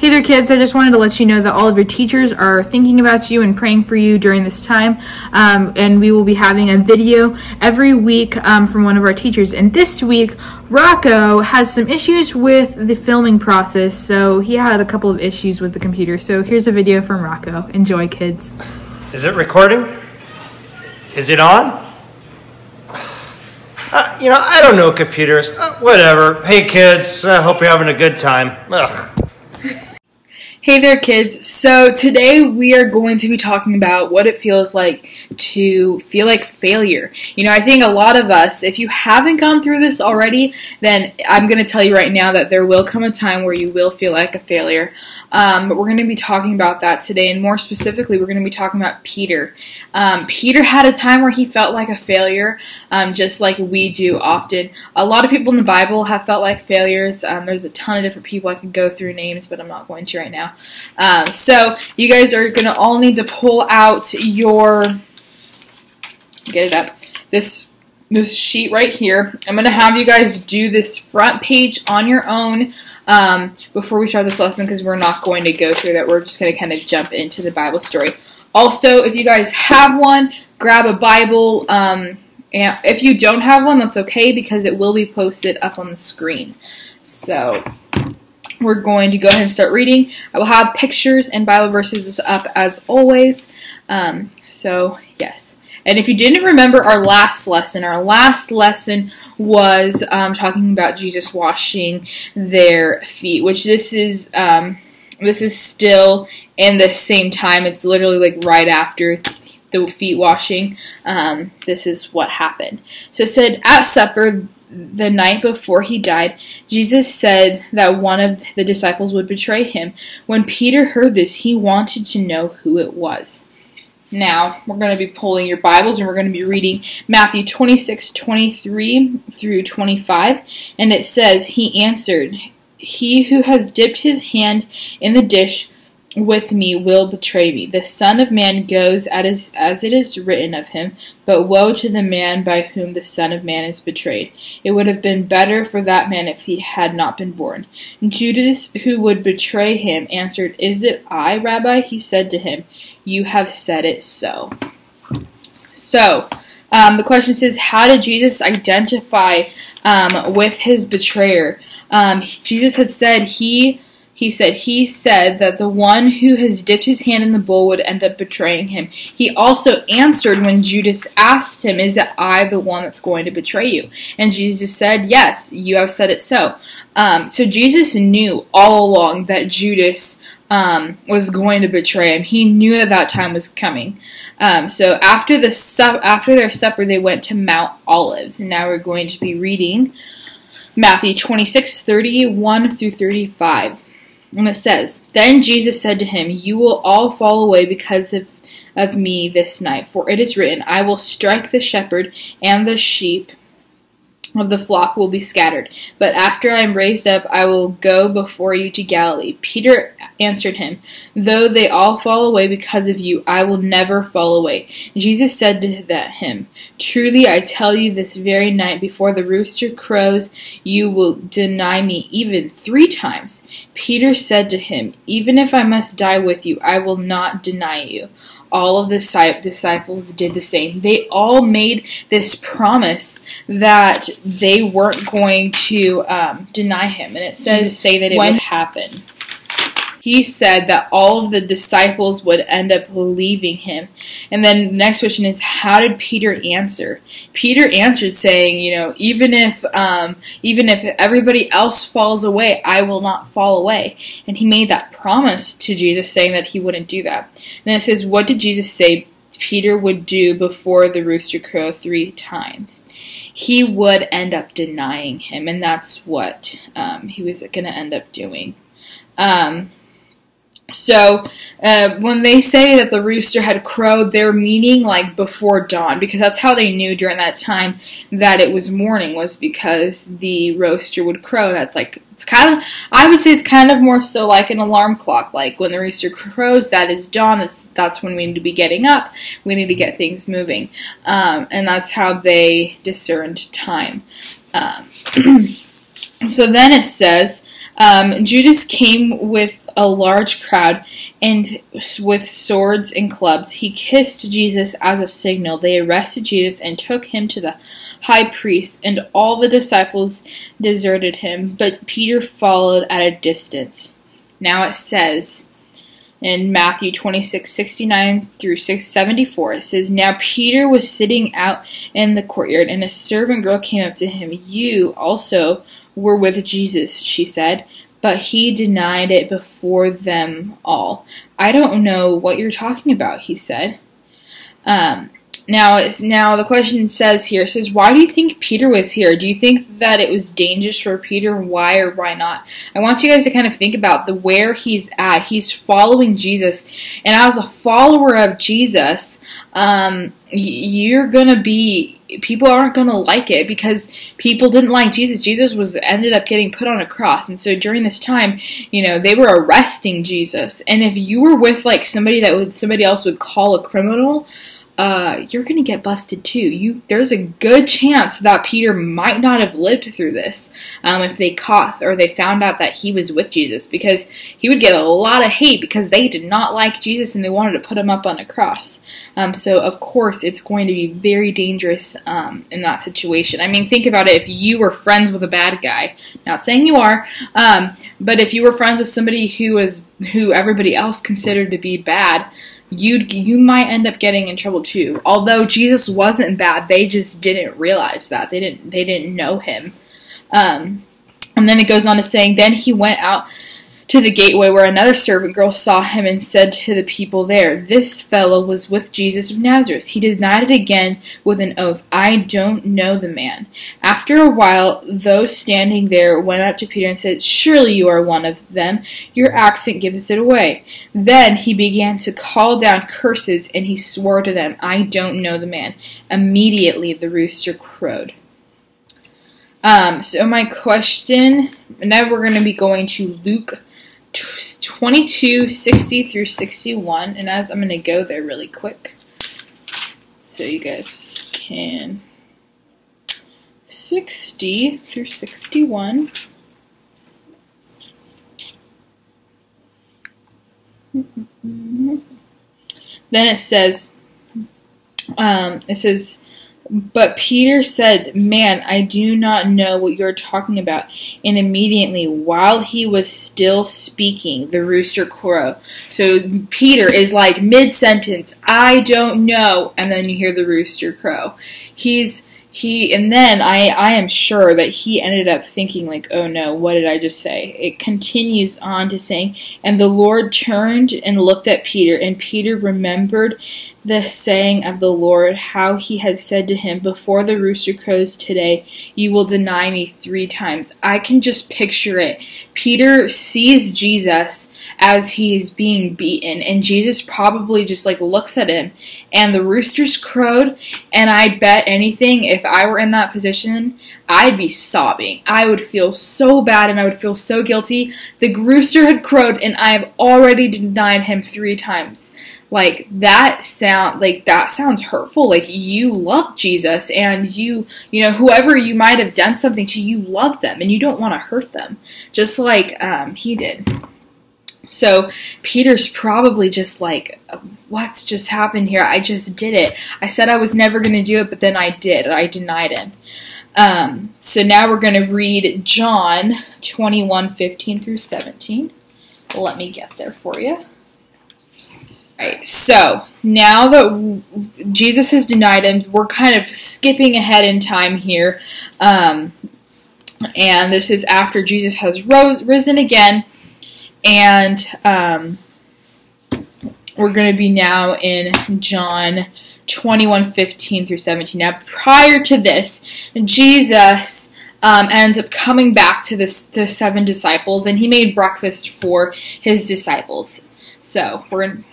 Hey there, kids. I just wanted to let you know that all of your teachers are thinking about you and praying for you during this time. And we will be having a video every week from one of our teachers. And this week, Rocco had some issues with the filming process, so he had a couple of issues with the computer. So here's a video from Rocco. Enjoy, kids. Is it recording? Is it on? I don't know computers. Whatever. Hey, kids. I hope you're having a good time. Ugh. Hey there, kids. So today we are going to be talking about what it feels like to feel like failure. I think a lot of us, if you haven't gone through this already, then I'm going to tell you right now that there will come a time where you will feel like a failure. But we're going to be talking about that today, and more specifically, we're going to be talking about Peter. Peter had a time where he felt like a failure, just like we do often. A lot of people in the Bible have felt like failures. There's a ton of different people. I could go through names, but I'm not going to right now. So you guys are going to all need to pull out your, get it up, this sheet right here. I'm going to have you guys do this front page on your own before we start this lesson, because we're not going to go through that. We're just going to kind of jump into the Bible story. Also, if you guys have one, grab a Bible. And if you don't have one, that's okay, because it will be posted up on the screen. So we're going to go ahead and start reading. I will have pictures and Bible verses up as always. So, yes. And if you didn't remember our last lesson was talking about Jesus washing their feet, which this is still in the same time. It's literally like right after the feet washing. This is what happened. So it said, at supper the night before he died, Jesus said that one of the disciples would betray him. When Peter heard this, he wanted to know who it was. Now, we're going to be pulling your Bibles, and we're going to be reading Matthew 26:23 through 25. And it says, he answered, "He who has dipped his hand in the dish with me will betray me. The Son of Man goes as it is written of him, but woe to the man by whom the Son of Man is betrayed. It would have been better for that man if he had not been born." Judas, who would betray him, answered, "Is it I, Rabbi?" He said to him, "You have said it so." So, the question says, how did Jesus identify with his betrayer? Jesus had said He said that the one who has dipped his hand in the bowl would end up betraying him. He also answered when Judas asked him, "Is it I, the one that's going to betray you?" And Jesus said, "Yes, you have said it so." So Jesus knew all along that Judas was going to betray him. He knew that time was coming. So after their supper, they went to Mount Olives. And now we're going to be reading Matthew 26:31 through 35. And it says, "Then Jesus said to him, 'You will all fall away because of me this night. For it is written, I will strike the shepherd, and the sheep of the flock will be scattered. But after I am raised up, I will go before you to Galilee.' Peter answered him, 'Though they all fall away because of you, I will never fall away.' Jesus said to him, 'Truly I tell you, this very night before the rooster crows, you will deny me even 3 times. Peter said to him, 'Even if I must die with you, I will not deny you.' All of the disciples did the same. They all made this promise that they weren't going to deny him. And it says to say that it would happen. He said that all of the disciples would end up leaving him. And then the next question is, how did Peter answer? Peter answered saying, even if everybody else falls away, I will not fall away. And he made that promise to Jesus, saying that he wouldn't do that. And then it says, what did Jesus say Peter would do before the rooster crowed 3 times? He would end up denying him, and that's what he was going to end up doing. So, when they say that the rooster had crowed, they're meaning like before dawn, because that's how they knew during that time that it was morning, was because the rooster would crow. That's like, I would say it's kind of more so like an alarm clock. Like when the rooster crows, that is dawn. That's when we need to be getting up. We need to get things moving. And that's how they discerned time. So then it says, Judas came with a large crowd, and with swords and clubs. He kissed Jesus as a signal. They arrested Jesus and took him to the high priest, and all the disciples deserted him, but Peter followed at a distance. Now it says in Matthew 26:69 through 6:74, it says, "Now Peter was sitting out in the courtyard, and a servant girl came up to him. 'You also were with Jesus,' she said. But he denied it before them all. 'I don't know what you're talking about,' he said." Now the question says here, it says, why do you think Peter was here? Do you think that it was dangerous for Peter? Why or why not? I want you guys to kind of think about where he's at. He's following Jesus. And as a follower of Jesus, people aren't going to like it because people didn't like Jesus. Jesus ended up getting put on a cross. And so during this time, they were arresting Jesus. And if you were with like somebody else would call a criminal, you're going to get busted too. There's a good chance that Peter might not have lived through this if they caught or they found out that he was with Jesus, because he would get a lot of hate because they did not like Jesus and they wanted to put him up on a cross. So of course it's going to be very dangerous in that situation. I mean, think about it. If you were friends with a bad guy, not saying you are, but if you were friends with somebody who everybody else considered to be bad, you might end up getting in trouble too. Although Jesus wasn't bad, they just didn't realize that. They didn't know him. And then it goes on to saying, then he went out to the gateway where another servant girl saw him and said to the people there, "This fellow was with Jesus of Nazareth." He denied it again with an oath, "I don't know the man." After a while, those standing there went up to Peter and said, "Surely you are one of them. Your accent gives it away." Then he began to call down curses, and he swore to them, "I don't know the man." Immediately the rooster crowed. So my question, now we're going to be going to Luke 22:60 through 61, and as I'm going to go there really quick so you guys can 60 through 61. Then it says, but Peter said, "Man, I do not know what you're talking about." And immediately, while he was still speaking, the rooster crowed. So Peter is like mid-sentence, "I don't know," and then you hear the rooster crow. And then I am sure that he ended up thinking like, "Oh no, what did I just say?" It continues on to saying, "And the Lord turned and looked at Peter, and Peter remembered the saying of the Lord, how he had said to him, 'Before the rooster crows today, you will deny me 3 times.'" I can just picture it. Peter sees Jesus as he is being beaten, and Jesus probably just like looks at him, and the roosters crowed, and I bet anything, if I were in that position, I'd be sobbing. I would feel so bad, and I would feel so guilty. The rooster had crowed, and I have already denied him 3 times. Like, that sounds hurtful. Like, you love Jesus, and whoever you might have done something to, you love them, and you don't want to hurt them, just like he did. So Peter's probably just like, what's just happened here? I just did it. I said I was never going to do it, but then I did. I denied him. So now we're going to read John 21:15 through 17. Let me get there for you. Right, so now that Jesus has denied him, we're kind of skipping ahead in time here. And this is after Jesus has risen again. And we're going to be now in John 21:15 through 17. Now, prior to this, Jesus ends up coming back to the 7 disciples, and he made breakfast for his disciples. So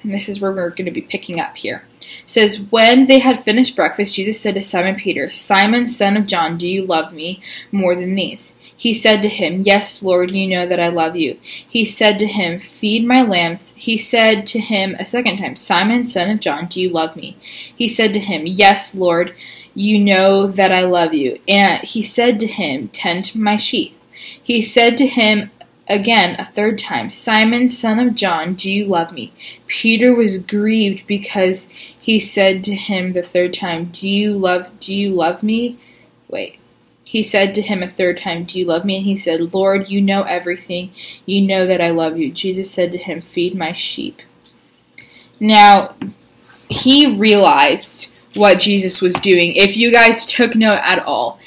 this is where we're going to be picking up here. It says, when they had finished breakfast, Jesus said to Simon Peter, "Simon, son of John, do you love me more than these?" He said to him, "Yes, Lord, you know that I love you." He said to him, "Feed my lambs." He said to him a second time, "Simon, son of John, do you love me?" He said to him, "Yes, Lord, you know that I love you." And he said to him, "Tend my sheep." He said to him again a third time, Simon, son of John, do you love me? Peter was grieved because he said to him the third time, do you love me? Wait. He said to him a third time, do you love me? And he said, Lord, you know everything. You know that I love you. Jesus said to him, feed my sheep. Now, he realized what Jesus was doing. If you guys took note at all,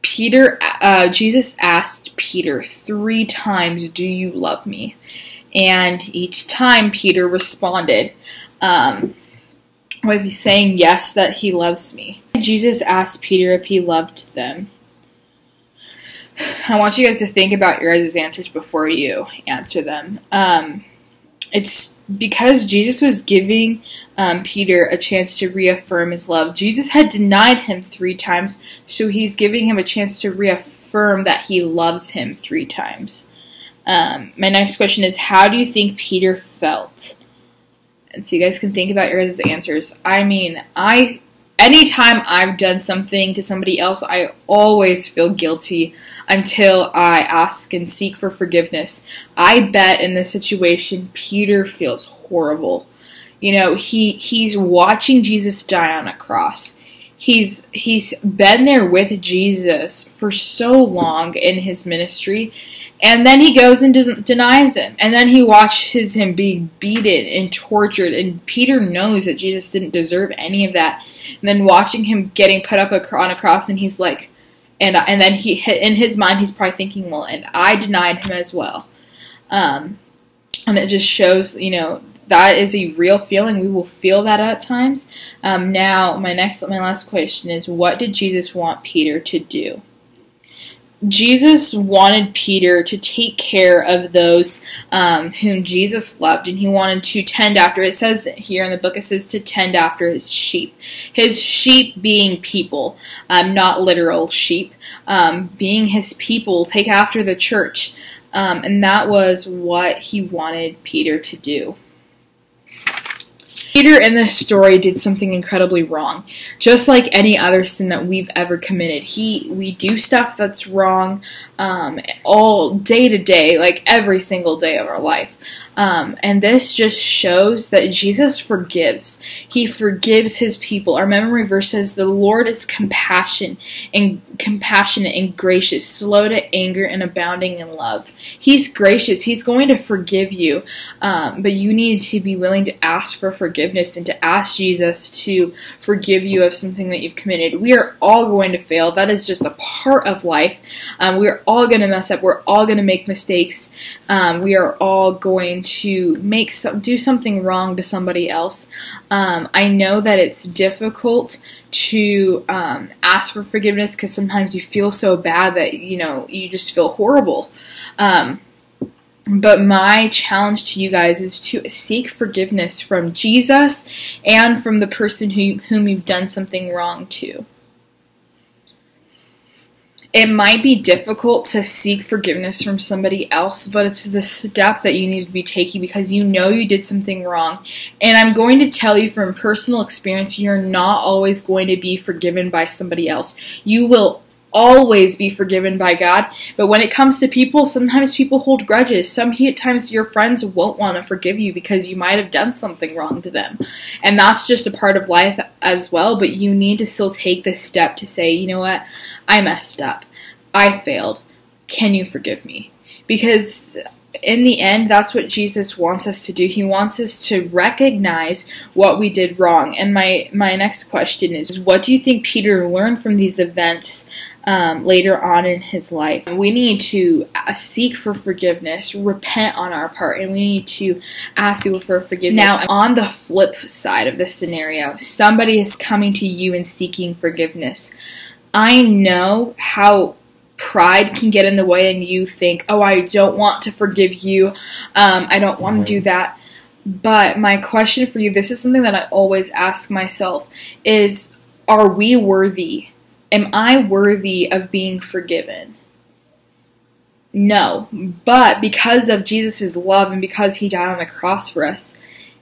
Jesus asked Peter 3 times, do you love me? And each time Peter responded with saying yes, that he loves me. Jesus asked Peter if he loved them. I want you guys to think about your guys' answers before you answer them. It's because Jesus was giving Peter a chance to reaffirm his love. Jesus had denied him 3 times, so he's giving him a chance to reaffirm that he loves him 3 times. My next question is, how do you think Peter felt? And so you guys can think about your guys' answers. I mean, anytime I've done something to somebody else, I always feel guilty until I ask and seek for forgiveness. I bet in this situation, Peter feels horrible. You know, he's watching Jesus die on a cross. He's been there with Jesus for so long in his ministry, and then he goes and denies him, and then he watches him being beaten and tortured, and Peter knows that Jesus didn't deserve any of that. And then watching him getting put up on a cross, and he's like, and then he, in his mind, he's probably thinking, well, and I denied him as well. And it just shows, you know, that is a real feeling. We will feel that at times. Now, my last question is, what did Jesus want Peter to do? Jesus wanted Peter to take care of those whom Jesus loved, and he wanted to tend after. It says here in the book, it says to tend after his sheep. His sheep being people, not literal sheep, being his people, take after the church. And that was what he wanted Peter to do. Peter in this story did something incredibly wrong. Just like any other sin that we've ever committed. We do stuff that's wrong all day to day, like every single day of our life. And this just shows that Jesus forgives. He forgives his people. Our memory verse says, the Lord is compassionate and gracious, slow to anger and abounding in love. He's gracious. He's going to forgive you. But you need to be willing to ask for forgiveness and to ask Jesus to forgive you of something that you've committed. We are all going to fail. That is just a part of life. We're all going to mess up. We're all going to make mistakes. We are all going to do something wrong to somebody else. I know that it's difficult to ask for forgiveness because sometimes you feel so bad that you just feel horrible. But my challenge to you guys is to seek forgiveness from Jesus and from the person whom you've done something wrong to. It might be difficult to seek forgiveness from somebody else, but it's the step that you need to be taking because you know you did something wrong. And I'm going to tell you from personal experience, you're not always going to be forgiven by somebody else. You will always be forgiven by God. But when it comes to people, sometimes people hold grudges. Sometimes your friends won't want to forgive you because you might have done something wrong to them. And that's just a part of life as well. But you need to still take this step to say, you know what? I messed up. I failed. Can you forgive me? Because in the end, that's what Jesus wants us to do. He wants us to recognize what we did wrong. And my next question is, what do you think Peter learned from these events later on in his life? We need to seek for forgiveness, repent on our part, and we need to ask people for forgiveness. Now, on the flip side of this scenario, somebody is coming to you and seeking forgiveness. I know how pride can get in the way and you think, oh, I don't want to forgive you. I don't want to do that. But my question for you, this is something that I always ask myself, is, are we worthy? Am I worthy of being forgiven? No. But because of Jesus' love and because he died on the cross for us,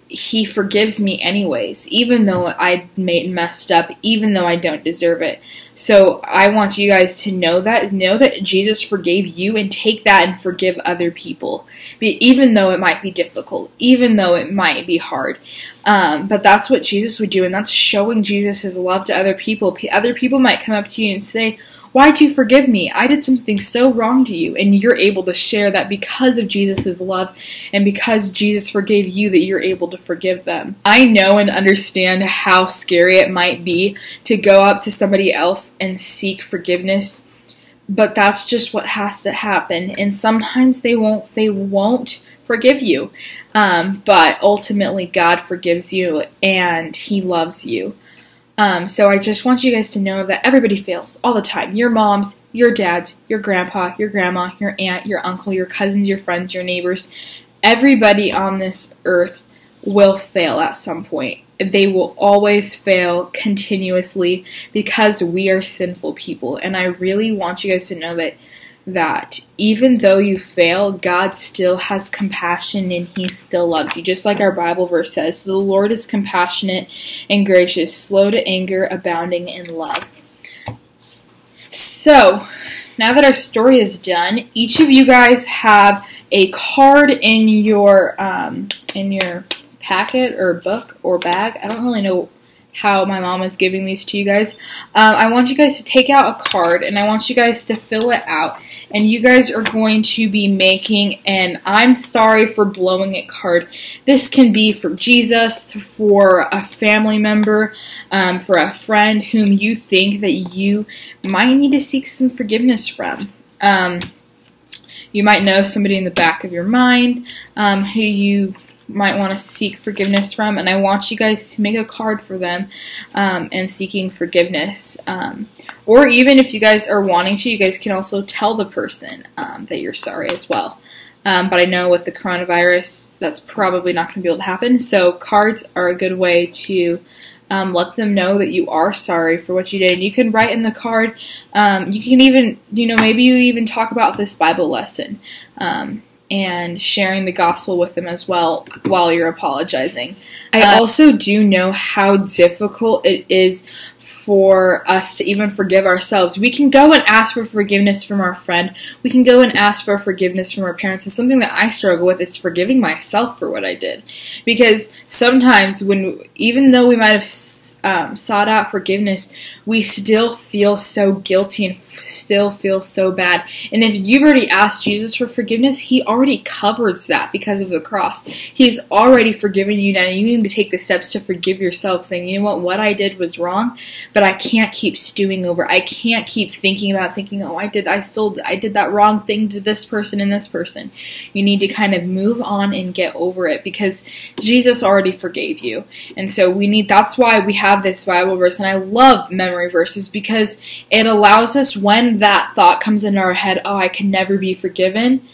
He forgives me anyways, even though I messed up, even though I don't deserve it. So I want you guys to know that Jesus forgave you, and take that and forgive other people, even though it might be difficult, even though it might be hard. But that's what Jesus would do, and that's showing Jesus' love to other people. Other people might come up to you and say, "Why'd you forgive me? I did something so wrong to you." And you're able to share that because of Jesus' love and because Jesus forgave you, that you're able to forgive them. I know and understand how scary it might be to go up to somebody else and seek forgiveness, but that's just what has to happen. And sometimes they won't forgive you. But ultimately God forgives you and He loves you. So I just want you guys to know that everybody fails all the time. Your moms, your dads, your grandpa, your grandma, your aunt, your uncle, your cousins, your friends, your neighbors. Everybody on this earth will fail at some point. They will always fail continuously because we are sinful people. And I really want you guys to know that even though you fail, God still has compassion and He still loves you. Just like our Bible verse says, the Lord is compassionate and gracious, slow to anger, abounding in love. So, now that our story is done, each of you guys have a card in your packet or book or bag. I don't really know how my mom is giving these to you guys. I want you guys to take out a card, and I want you guys to fill it out. And you guys are going to be making an "I'm sorry for blowing it" card. This can be for Jesus, for a family member, for a friend whom you think that you might need to seek some forgiveness from. You might know somebody in the back of your mind who you might want to seek forgiveness from, and I want you guys to make a card for them and seeking forgiveness. Or even if you guys are wanting to, you guys can also tell the person that you're sorry as well. But I know with the coronavirus, that's probably not going to be able to happen. So cards are a good way to let them know that you are sorry for what you did. And you can write in the card. You can even, maybe you even talk about this Bible lesson and sharing the gospel with them as well while you're apologizing. I also do know how difficult it is for us to even forgive ourselves. We can go and ask for forgiveness from our friend. We can go and ask for forgiveness from our parents. And something that I struggle with is forgiving myself for what I did. Because sometimes even though we might have sought out forgiveness, we still feel so guilty and still feel so bad. And if you've already asked Jesus for forgiveness, He already covers that because of the cross. He's already forgiven you now. You need to take the steps to forgive yourself, saying, you know what I did was wrong, but I can't keep stewing over. I can't keep thinking, oh, I did that wrong thing to this person and this person. You need to kind of move on and get over it because Jesus already forgave you. And so that's why we have this Bible verse. And I love memory verses because it allows us, when that thought comes into our head, oh, I can never be forgiven,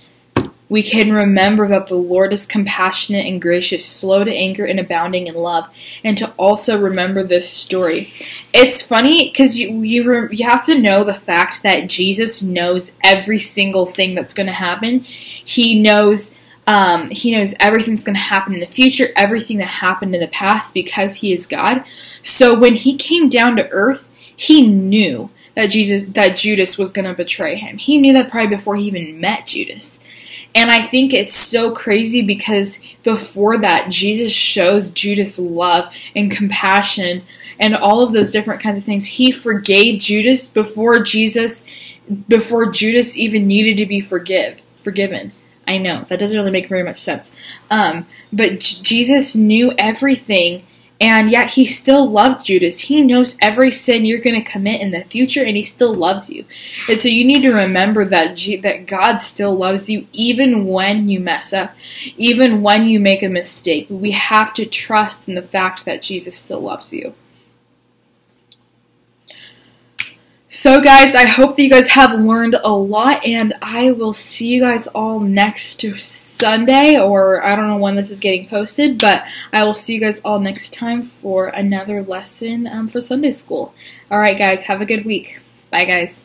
we can remember that the Lord is compassionate and gracious, slow to anger and abounding in love, and to also remember this story. It's funny because you have to know the fact that Jesus knows every single thing that's going to happen. He knows everything's going to happen in the future, everything that happened in the past, because He is God. So when He came down to earth, He knew that Judas was going to betray Him. He knew that probably before He even met Judas. And I think it's so crazy because before that, Jesus shows Judas love and compassion and all of those different kinds of things. He forgave Judas before Judas even needed to be forgiven. I know, that doesn't really make very much sense. But Jesus knew everything, and yet He still loved Judas. He knows every sin you're going to commit in the future, and He still loves you. And so you need to remember that God still loves you even when you mess up, even when you make a mistake. We have to trust in the fact that Jesus still loves you. So guys, I hope that you guys have learned a lot, and I will see you guys all next Sunday, or I don't know when this is getting posted, but I will see you guys all next time for another lesson for Sunday school. Alright guys, have a good week. Bye guys.